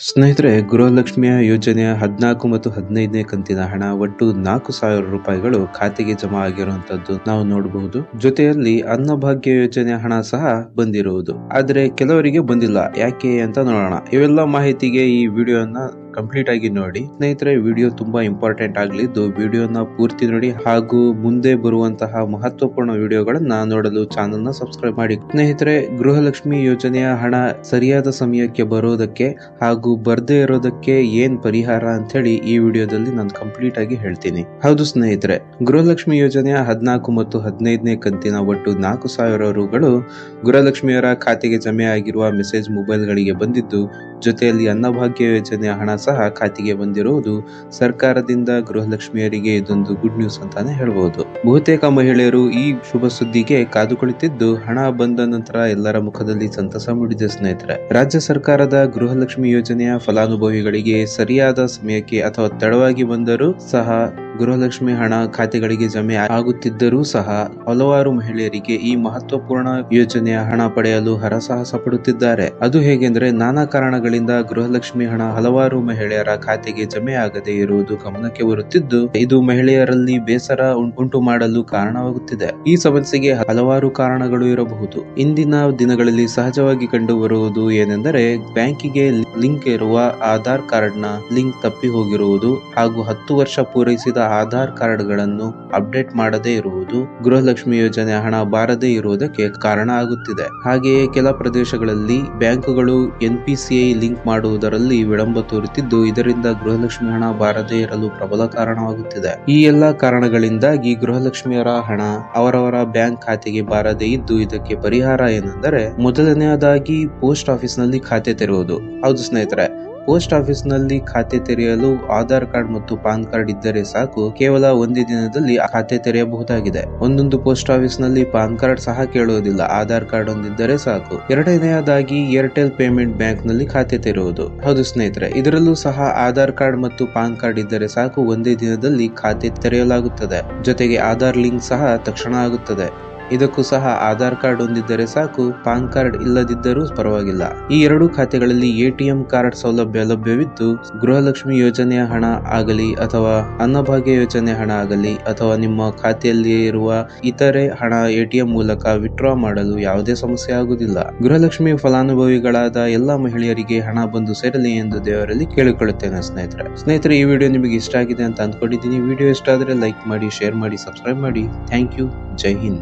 ಸ್ನೇಹಿತರೆ, ಗೃಹಲಕ್ಷ್ಮಿಯ ಯೋಜನೆಯ 14 ಮತ್ತು 15ನೇ ಕಂತಿನ ಹಣ ಒಟ್ಟು 4,000 ರೂಪಾಯಿಗಳು ಖಾತೆಗೆ ಜಮಾ ಆಗಿರುವಂತದ್ದು ನಾವು ನೋಡಬಹುದು. ಜೊತೆಯಲ್ಲಿ ಅನ್ನಭಾಗ್ಯ ಯೋಜನೆಯ ಹಣ ಸಹ ಬಂದಿರುವುದು. ಆದ್ರೆ ಕೆಲವರಿಗೆ ಬಂದಿಲ್ಲ. ಯಾಕೆ ಅಂತ ನೋಡೋಣ. ಇವೆಲ್ಲ ಮಾಹಿತಿಗೆ ಈ ವಿಡಿಯೋನ ಕಂಪ್ಲೀಟ್ ಆಗಿ ನೋಡಿ. ಸ್ನೇಹಿತರೆ, ವಿಡಿಯೋ ತುಂಬಾ ಇಂಪಾರ್ಟೆಂಟ್ ಆಗಲಿದ್ದು ವಿಡಿಯೋನ ಪೂರ್ತಿ ನೋಡಿ ಹಾಗೂ ಮುಂದೆ ಬರುವಂತಹ ಮಹತ್ವಪೂರ್ಣ ವಿಡಿಯೋಗಳನ್ನ ನೋಡಲು ಚಾನೆಲ್ ನ ಸಬ್ಸ್ಕ್ರೈಬ್ ಮಾಡಿ. ಸ್ನೇಹಿತರೆ, ಗೃಹಲಕ್ಷ್ಮಿ ಯೋಜನೆಯ ಹಣ ಸರಿಯಾದ ಸಮಯಕ್ಕೆ ಬರೋದಕ್ಕೆ ಹಾಗೂ ಬರ್ದೇ ಇರೋದಕ್ಕೆ ಏನ್ ಪರಿಹಾರ ಅಂತ ಹೇಳಿ ಈ ವಿಡಿಯೋದಲ್ಲಿ ನಾನು ಕಂಪ್ಲೀಟ್ ಆಗಿ ಹೇಳ್ತೀನಿ. ಹೌದು ಸ್ನೇಹಿತರೆ, ಗೃಹಲಕ್ಷ್ಮಿ ಯೋಜನೆಯ 14 ಮತ್ತು 15ನೇ ಕಂತಿನ ಒಟ್ಟು 4,000 ರೂಗಳು ಗೃಹಲಕ್ಷ್ಮಿಯವರ ಖಾತೆಗೆ ಜಮೆ ಆಗಿರುವ ಮೆಸೇಜ್ ಮೊಬೈಲ್ ಗಳಿಗೆ ಬಂದಿದ್ದು, ಜೊತೆಯಲ್ಲಿ ಅನ್ನಭಾಗ್ಯ ಯೋಜನೆಯ ಹಣ ಸಹ ಖಾತೆಗೆ ಬಂದಿರುವುದು ಸರ್ಕಾರದಿಂದ ಗೃಹಲಕ್ಷ್ಮಿಯರಿಗೆ ಇದೊಂದು ಗುಡ್ ನ್ಯೂಸ್ ಅಂತಾನೆ ಹೇಳ್ಬಹುದು. ಬಹುತೇಕ ಮಹಿಳೆಯರು ಈ ಶುಭ ಸುದ್ದಿಗೆ ಕಾದು ಕುಳಿತಿದ್ದು, ಹಣ ಬಂದ ನಂತರ ಎಲ್ಲರ ಮುಖದಲ್ಲಿ ಸಂತಸ ಮೂಡಿದೆ. ಸ್ನೇಹಿತರೆ, ರಾಜ್ಯ ಸರ್ಕಾರದ ಗೃಹಲಕ್ಷ್ಮಿ ಯೋಜನೆಯ ಫಲಾನುಭವಿಗಳಿಗೆ ಸರಿಯಾದ ಸಮಯಕ್ಕೆ ಅಥವಾ ತಡವಾಗಿ ಬಂದರೂ ಸಹ ಗೃಹಲಕ್ಷ್ಮಿ ಹಣ ಖಾತೆಗಳಿಗೆ ಜಮೆ ಆಗುತ್ತಿದ್ದರೂ ಸಹ ಹಲವಾರು ಮಹಿಳೆಯರಿಗೆ ಈ ಮಹತ್ವಪೂರ್ಣ ಯೋಜನೆಯ ಹಣ ಪಡೆಯಲು ಹರಸಾಹಸ ಪಡುತ್ತಿದ್ದಾರೆ. ಅದು ಹೇಗೆಂದ್ರೆ, ನಾನಾ ಕಾರಣಗಳಿಂದ ಗೃಹಲಕ್ಷ್ಮಿ ಹಣ ಹಲವಾರು ಮಹಿಳೆಯರ ಖಾತೆಗೆ ಜಮೆ ಆಗದೆ ಇರುವುದು ಗಮನಕ್ಕೆ ಬರುತ್ತಿದ್ದು, ಇದು ಮಹಿಳೆಯರಲ್ಲಿ ಬೇಸರ ಉಂಟು ಮಾಡಲು ಕಾರಣವಾಗುತ್ತಿದೆ. ಈ ಸಮಸ್ಯೆಗೆ ಹಲವಾರು ಕಾರಣಗಳು ಇರಬಹುದು. ಇಂದಿನ ದಿನಗಳಲ್ಲಿ ಸಹಜವಾಗಿ ಕಂಡು ಬರುವುದು ಏನೆಂದರೆ, ಬ್ಯಾಂಕಿಗೆ ಲಿಂಕ್ ಇರುವ ಆಧಾರ್ ಕಾರ್ಡ್ ನ ಲಿಂಕ್ ತಪ್ಪಿ ಹೋಗಿರುವುದು ಹಾಗೂ 10 ವರ್ಷ ಪೂರೈಸಿದ ಆಧಾರ್ ಕಾರ್ಡ್ ಗಳನ್ನು ಅಪ್ಡೇಟ್ ಮಾಡದೇ ಇರುವುದು ಗೃಹಲಕ್ಷ್ಮಿ ಯೋಜನೆ ಹಣ ಬಾರದೇ ಇರುವುದಕ್ಕೆ ಕಾರಣ ಆಗುತ್ತಿದೆ. ಹಾಗೆಯೇ ಕೆಲ ಪ್ರದೇಶಗಳಲ್ಲಿ ಬ್ಯಾಂಕುಗಳು NPCI ಲಿಂಕ್ ಮಾಡುವುದರಲ್ಲಿ ವಿಳಂಬ ತೋರುತ್ತಿದ್ದು, ಇದರಿಂದ ಗೃಹಲಕ್ಷ್ಮಿ ಹಣ ಬಾರದೇ ಇರಲು ಪ್ರಬಲ ಕಾರಣವಾಗುತ್ತಿದೆ. ಈ ಎಲ್ಲಾ ಕಾರಣಗಳಿಂದಾಗಿ ಗೃಹಲಕ್ಷ್ಮಿಯರ ಹಣ ಅವರವರ ಬ್ಯಾಂಕ್ ಖಾತೆಗೆ ಬಾರದೇ ಇದ್ದು, ಇದಕ್ಕೆ ಪರಿಹಾರ ಏನೆಂದರೆ, ಮೊದಲನೆಯದಾಗಿ ಪೋಸ್ಟ್ ಆಫೀಸ್ ನಲ್ಲಿ ಖಾತೆ ತೆರೆಯುವುದು. ಹೌದು ಸ್ನೇಹಿತರೆ, ಪೋಸ್ಟ್ ಆಫೀಸ್ ನಲ್ಲಿ ಖಾತೆ ತೆರೆಯಲು ಆಧಾರ್ ಕಾರ್ಡ್ ಮತ್ತು ಪಾನ್ ಕಾರ್ಡ್ ಇದ್ದರೆ ಸಾಕು. ಕೇವಲ ಒಂದೇ ದಿನದಲ್ಲಿ ಖಾತೆ ತೆರೆಯಬಹುದಾಗಿದೆ. ಒಂದೊಂದು ಪೋಸ್ಟ್ ಆಫೀಸ್ ನಲ್ಲಿ ಪಾನ್ ಕಾರ್ಡ್ ಸಹ ಕೇಳುವುದಿಲ್ಲ, ಆಧಾರ್ ಕಾರ್ಡ್ ಒಂದಿದ್ದರೆ ಸಾಕು. ಎರಡನೆಯದಾಗಿ ಏರ್ಟೆಲ್ ಪೇಮೆಂಟ್ ಬ್ಯಾಂಕ್ ನಲ್ಲಿ ಖಾತೆ ತೆರೆಯುವುದು. ಹೌದು ಸ್ನೇಹಿತರೆ, ಇದರಲ್ಲೂ ಸಹ ಆಧಾರ್ ಕಾರ್ಡ್ ಮತ್ತು ಪಾನ್ ಕಾರ್ಡ್ ಇದ್ದರೆ ಸಾಕು, ಒಂದೇ ದಿನದಲ್ಲಿ ಖಾತೆ ತೆರೆಯಲಾಗುತ್ತದೆ. ಜೊತೆಗೆ ಆಧಾರ್ ಲಿಂಕ್ ಸಹ ತಕ್ಷಣ ಆಗುತ್ತದೆ. ಇದಕ್ಕೂ ಸಹ ಆಧಾರ್ ಕಾರ್ಡ್ ಹೊಂದಿದ್ದರೆ ಸಾಕು, ಪಾನ್ ಕಾರ್ಡ್ ಇಲ್ಲದಿದ್ದರೂ ಪರವಾಗಿಲ್ಲ. ಈ ಎರಡು ಖಾತೆಗಳಲ್ಲಿ ATM ಕಾರ್ಡ್ ಸೌಲಭ್ಯ ಲಭ್ಯವಿದ್ದು, ಗೃಹಲಕ್ಷ್ಮಿ ಯೋಜನೆಯ ಹಣ ಆಗಲಿ ಅಥವಾ ಅನ್ನಭಾಗ್ಯ ಯೋಜನೆ ಹಣ ಆಗಲಿ ಅಥವಾ ನಿಮ್ಮ ಖಾತೆಯಲ್ಲಿ ಇರುವ ಇತರೆ ಹಣ ATM ಮೂಲಕ ವಿತ್ಡ್ರಾ ಮಾಡಲು ಯಾವುದೇ ಸಮಸ್ಯೆ ಆಗುವುದಿಲ್ಲ. ಗೃಹಲಕ್ಷ್ಮಿ ಫಲಾನುಭವಿಗಳಾದ ಎಲ್ಲಾ ಮಹಿಳೆಯರಿಗೆ ಹಣ ಬಂದು ಸೇರಲಿ ಎಂದು ದೇವರಲ್ಲಿ ಕೇಳಿಕೊಳ್ಳುತ್ತೇನೆ. ಸ್ನೇಹಿತರೆ, ಈ ವಿಡಿಯೋ ನಿಮಗೆ ಇಷ್ಟ ಆಗಿದೆ ಅಂತ ಅಂದ್ಕೊಂಡಿದ್ದೀನಿ. ವಿಡಿಯೋ ಇಷ್ಟ ಆದರೆ ಲೈಕ್ ಮಾಡಿ, ಶೇರ್ ಮಾಡಿ, ಸಬ್ಸ್ಕ್ರೈಬ್ ಮಾಡಿ. Thank you. ಜೈ ಹಿಂದ್.